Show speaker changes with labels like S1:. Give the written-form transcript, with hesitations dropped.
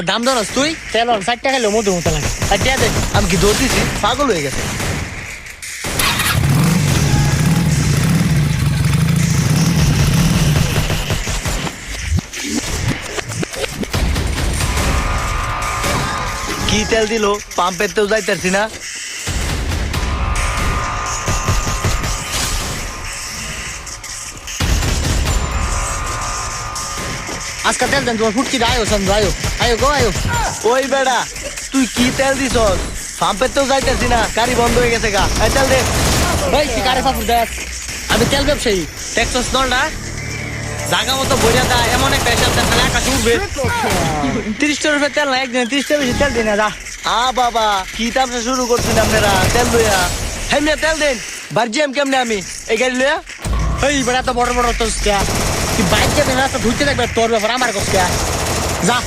S1: দাম জানাস তুই তেল 60 টাকা খেলে মধু মতো লাগে 60 টাকা দে।
S2: আমি কি দৌড় দিছি? পাগল হয়ে গেছে। কি তেল দিল? পাম্পের তেও যাইতেছি না।
S1: আজকে তেল দেন তোমার ফুটকি আয়ো সন্ধ্যা আয়ো আয়ো গো আয়ো।
S2: ওই বেড়া, তুই কি তেল দিছ? পাম্পের তেও যাইতেছি না, গাড়ি বন্ধ হয়ে গেছে গা। এই তেল দে।
S1: ভাই তুই কারে ফাফুর দেখ, আমি তেল ব্যবসায়ী।
S3: টেক্সাস নলটা জায়গা মতো বইয়া দেয় এমন একটা তেল দেন তাহলে আকাশ উঠবে।
S1: 30 টাকার উপরে তেল না, একদিনে 30 টাকা বেশি তেল দিই না যা।
S2: বাবা, কি তামসা শুরু করছেন আপনারা? তেল লইয়া হেমিয়া তেল দেন। বার্জিয়াম কেমনে আমি এই গাড়ি লইয়া?
S1: এই বেড়া তো বড় বড় তো তুই বাইক যাবে রাস্তা ধুইতে দেখবে তোর ব্যাপার আমার কষ্ট যা।